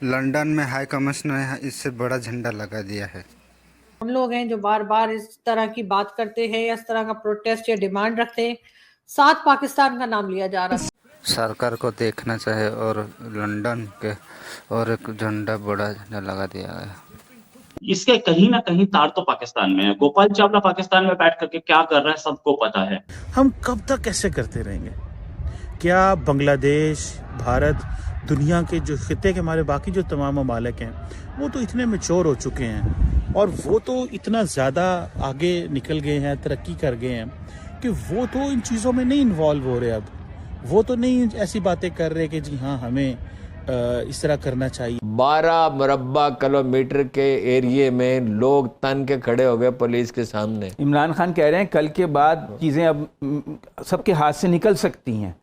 London में high commissioner ने इससे बड़ा झंडा लगा दिया है। हम लोग हैं जो बार बार इस तरह की बात करते हैं या इस तरह का प्रोटेस्ट या डिमांड रखते हैं। साथ पाकिस्तान का नाम लिया जा रहा है। सरकार को देखना चाहिए और लंदन के और एक झंडा बड़ा झंडा लगा दिया गया। इसके कहीं ना कहीं तार तो पाकिस्तान में है। गोपाल चावला पाकिस्तान में बैठ करके क्या कर रहा है सबको पता है। हम कब तक ऐसे करते रहेंगे? क्या बांग्लादेश, भारत, दुनिया के जो खिते के हमारे बाकी जो तमाम ममालिक हैं वो तो इतने मैच्योर हो चुके हैं और वो तो इतना ज़्यादा आगे निकल गए हैं, तरक्की कर गए हैं कि वो तो इन चीज़ों में नहीं इन्वॉल्व हो रहे। अब वो तो नहीं ऐसी बातें कर रहे कि जी हाँ हमें इस तरह करना चाहिए। 12 मुरब्बा किलोमीटर के एरिए में लोग तन के खड़े हो गए पुलिस के सामने। इमरान खान कह रहे हैं कल के बाद चीज़ें अब सबके हाथ से निकल सकती हैं।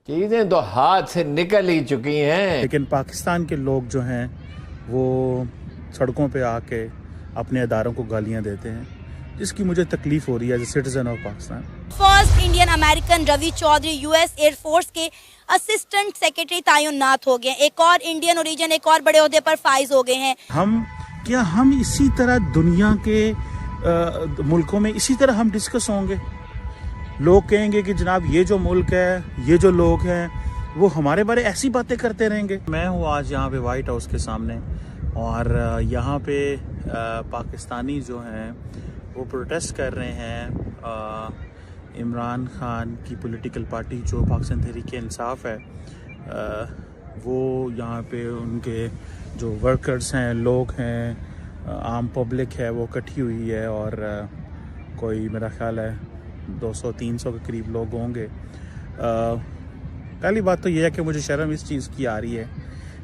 चीजें तो हाथ से निकल ही चुकी हैं। लेकिन पाकिस्तान के लोग जो हैं वो सड़कों पे आके अपने अदारों को गालियां देते हैं, जिसकी मुझे तकलीफ हो रही है as a citizen of Pakistan. First Indian American Ravi Chaudhary US air force के असिस्टेंट सेक्रेटरी तैनात हो गए। एक और इंडियन ओरिजिन एक और बड़े ओहदे पर फाइज हो गए हैं। हम इसी तरह दुनिया के मुल्कों में इसी तरह हम डिस्कस होंगे? लोग कहेंगे कि जनाब ये जो मुल्क है, ये जो लोग हैं वो हमारे बारे ऐसी बातें करते रहेंगे। मैं हूँ आज यहाँ पे वाइट हाउस के सामने और यहाँ पे पाकिस्तानी जो हैं वो प्रोटेस्ट कर रहे हैं। इमरान खान की पॉलिटिकल पार्टी जो पाकिस्तान तहरीक इंसाफ है वो यहाँ पे उनके जो वर्कर्स हैं, लोग हैं, आम पब्लिक है वो इकट्ठी हुई है और कोई मेरा ख्याल है 200-300 के करीब लोग होंगे। पहली बात तो यह है कि मुझे शर्म इस चीज़ की आ रही है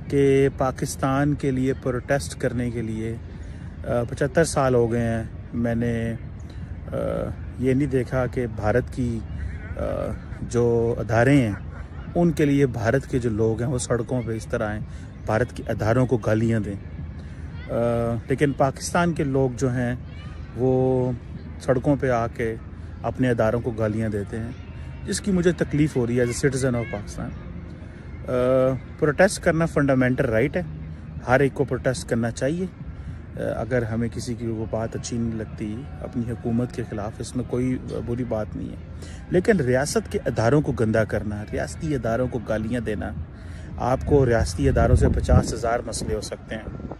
कि पाकिस्तान के लिए प्रोटेस्ट करने के लिए 75 साल हो गए हैं। मैंने ये नहीं देखा कि भारत की जो अदारे हैं उनके लिए भारत के जो लोग हैं वो सड़कों पे इस तरह आएँ, भारत के अदारों को गालियाँ दें। लेकिन पाकिस्तान के लोग जो हैं वो सड़कों पे आके अपने अदारों को गालियां देते हैं, जिसकी मुझे तकलीफ़ हो रही है as a citizen of Pakistan. Protest करना फंडामेंटल राइट है, हर एक को प्रोटेस्ट करना चाहिए। अगर हमें किसी की वो बात अच्छी नहीं लगती अपनी हुकूमत के ख़िलाफ़, इसमें कोई बुरी बात नहीं है। लेकिन रियासत के अदारों को गंदा करना, रियासती अदारों को गालियाँ देना, आपको रियासती अदारों से 50,000 मसले हो सकते हैं।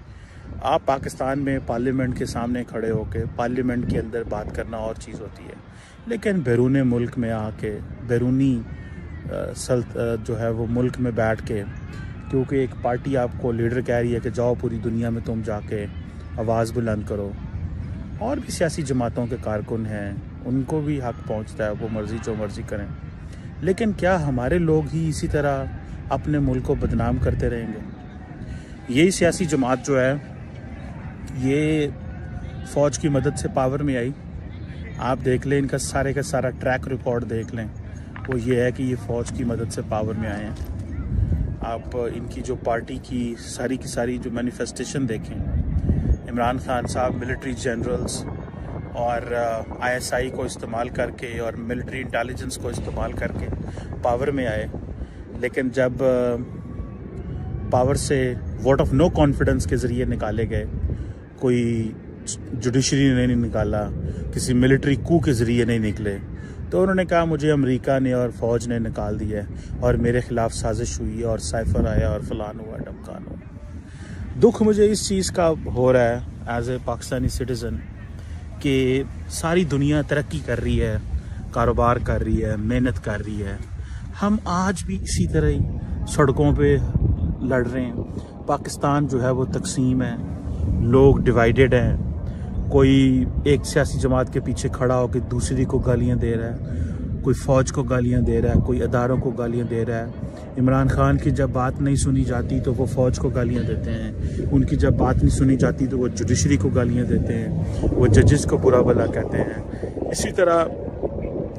आप पाकिस्तान में पार्लियामेंट के सामने खड़े होकर पार्लियामेंट के अंदर बात करना और चीज़ होती है, लेकिन बैरून मुल्क में आके बैरूनी जो है वो मुल्क में बैठ के, क्योंकि एक पार्टी आपको लीडर कह रही है कि जाओ पूरी दुनिया में तुम जाके आवाज़ बुलंद करो, और भी सियासी जमातों के कारकुन हैं उनको भी हक पहुंचता है, वो मर्ज़ी जो मर्ज़ी करें। लेकिन क्या हमारे लोग ही इसी तरह अपने मुल्क को बदनाम करते रहेंगे? यही सियासी जमात जो है ये फ़ौज की मदद से पावर में आई। आप देख लें, इनका सारे का सारा ट्रैक रिकॉर्ड देख लें, वो ये है कि ये फ़ौज की मदद से पावर में आए हैं। आप इनकी जो पार्टी की सारी जो मैनिफेस्टेशन देखें, इमरान खान साहब मिलिट्री जनरल्स और ISI को इस्तेमाल करके और मिलिट्री इंटेलिजेंस को इस्तेमाल करके पावर में आए, लेकिन जब पावर से वोट ऑफ नो कॉन्फिडेंस के ज़रिए निकाले गए, कोई जुडिशरी ने नहीं निकाला, किसी मिलिट्री कू के ज़रिए नहीं निकले, तो उन्होंने कहा मुझे अमेरिका ने और फ़ौज ने निकाल दिया है और मेरे ख़िलाफ़ साजिश हुई और साइफर आया और फ़लान हुआ ढमकान हुआ। दुख मुझे इस चीज़ का हो रहा है एज ए पाकिस्तानी सिटीज़न कि सारी दुनिया तरक्की कर रही है, कारोबार कर रही है, मेहनत कर रही है, हम आज भी इसी तरह ही सड़कों पे लड़ रहे हैं। पाकिस्तान जो है वो तकसीम है, लोग डिवाइडेड हैं, कोई एक सियासी जमात के पीछे खड़ा होकर दूसरी को गालियां दे रहा है, कोई फ़ौज को गालियां दे रहा है, कोई अदारों को गालियां दे रहा है। इमरान खान की जब बात नहीं सुनी जाती तो वो फ़ौज को गालियां देते हैं, उनकी जब बात नहीं सुनी जाती तो वो जुडिशरी को गालियां देते हैं, वो जजेस को बुरा भला कहते हैं। इसी तरह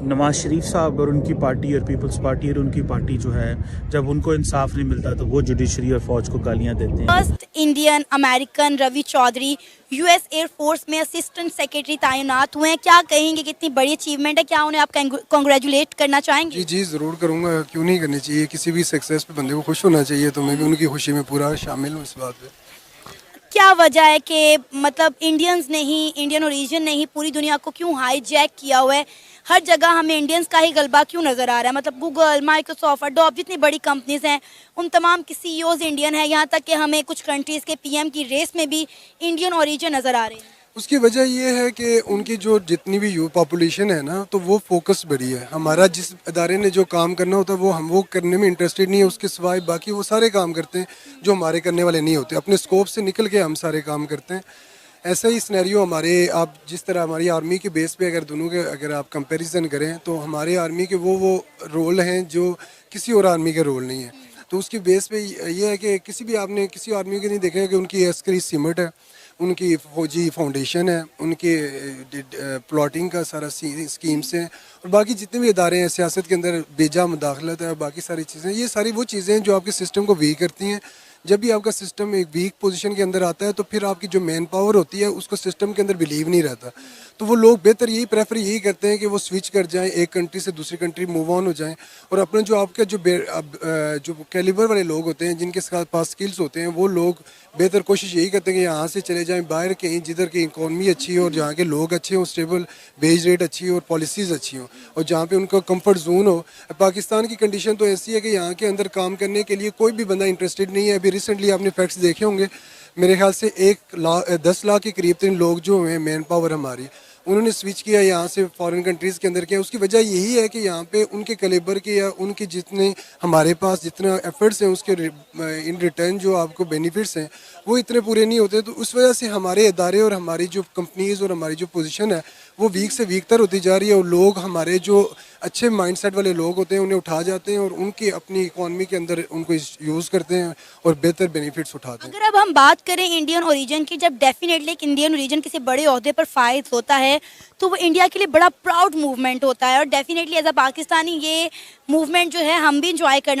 नवाज शरीफ साहब और उनकी पार्टी और पीपल्स पार्टी और उनकी पार्टी जो है, जब उनको इंसाफ नहीं मिलता तो वो जुडिशरी और फौज को गालियां देते हैं। First Indian American Ravi Chaudhary US air force में असिस्टेंट सेक्रेटरी तैनात हुए हैं। क्या कहेंगे, कितनी बड़ी अचीवमेंट है, क्या उन्हें आप कांग्रेचुलेट करना चाहेंगे? जी ज़रूर करूँगा, क्यों नहीं करनी चाहिए। किसी भी सक्सेस पे बंदे को खुश होना चाहिए, तो मैं भी उनकी खुशी में पूरा शामिल हूँ इस बात पे। क्या वजह है कि मतलब इंडियंस ने ही, इंडियन ओरिजिन ने ही पूरी दुनिया को क्यों हाईजैक किया हुआ है? हर जगह हमें इंडियंस का ही गलबा क्यों नज़र आ रहा है? मतलब गूगल, माइक्रोसॉफ्ट, अडोब, जितनी बड़ी कंपनीज हैं उन तमाम की सीईओज इंडियन है। यहाँ तक कि हमें कुछ कंट्रीज़ के पीएम की रेस में भी इंडियन ओरिजिन नज़र आ रहे हैं। उसकी वजह ये है कि उनकी जो जितनी भी पॉपुलेशन है ना, तो वो फोकस बड़ी है। हमारा जिस अदारे ने जो काम करना होता है वो करने में इंटरेस्टेड नहीं है। उसके सिवाय बाकी वो सारे काम करते हैं जो हमारे करने वाले नहीं होते। अपने स्कोप से निकल के हम सारे काम करते हैं। ऐसा ही सिनेरियो हमारे, आप जिस तरह हमारी आर्मी के बेस पे अगर दोनों के अगर आप कंपैरिजन करें तो हमारे आर्मी के वो रोल हैं जो किसी और आर्मी के रोल नहीं है। तो उसकी बेस पे ये है कि किसी भी आपने किसी आर्मी के नहीं देखा कि उनकी अस्करी सिमट है, उनकी फौजी फाउंडेशन है, उनके प्लॉटिंग का सारा स्कीम्स हैं, और बाकी जितने भी इदारे हैं सियासत के अंदर बेजा मुदाखलत है, बाकी सारी चीज़ें, ये सारी वो चीज़ें हैं जो आपके सिस्टम को वीक करती हैं। जब भी आपका सिस्टम एक वीक पोजीशन के अंदर आता है तो फिर आपकी जो मैन पावर होती है उसको सिस्टम के अंदर बिलीव नहीं रहता। तो वो लोग बेहतर प्रेफर यही करते हैं कि वो स्विच कर जाएं, एक कंट्री से दूसरी कंट्री मूव ऑन हो जाएं, और अपने जो आपके जो कैलिबर वाले लोग होते हैं, जिनके पास स्किल्स होते हैं, वो लोग बेहतर कोशिश यही करते हैं कि यहाँ से चले जाएं बाहर कहीं जिधर की इकॉनमी अच्छी हो और जहाँ के लोग अच्छे हों, स्टेबल वेज रेट अच्छी हो और पॉलिसीज़ अच्छी हों, और जहाँ पे उनका कंफर्ट जोन हो। पाकिस्तान की कंडीशन तो ऐसी है कि यहाँ के अंदर काम करने के लिए कोई भी बंदा इंटरेस्टेड नहीं है। अभी रिसेंटली आपने फैक्ट्स देखे होंगे, मेरे ख्याल से 10 लाख के करीब 3 लोग जो हैं मैन पावर हमारी, उन्होंने स्विच किया यहाँ से फॉरेन कंट्रीज़ के अंदर किया। उसकी वजह यही है कि यहाँ पे उनके कैलिबर के या उनके जितने हमारे पास जितना एफर्ट्स हैं उसके इन रिटर्न जो आपको बेनिफिट्स हैं वो इतने पूरे नहीं होते। तो उस वजह से हमारे इदारे और हमारी जो कंपनीज़ और हमारी जो पोजीशन है वो वीक से वीकतर होती जा रही है, और लोग हमारे जो अच्छे माइंडसेट वाले लोग होते हैं उन्हें उठा जाते हैं और उनकी अपनी इकॉनमी के अंदर उनको यूज़ करते हैं और बेहतर बेनिफिट्स उठाते हैं। अगर अब हम बात करें इंडियन ओरिजिन की, जब डेफिनेटली एक इंडियन ओरिजिन किसी बड़े ओहदे पर फाइज होता है तो वो इंडिया के लिए बड़ा प्राउड मूवमेंट होता है, और डेफिनेटली एज अ पाकिस्तानी ये मूवमेंट जो है हम भी इंजॉय करना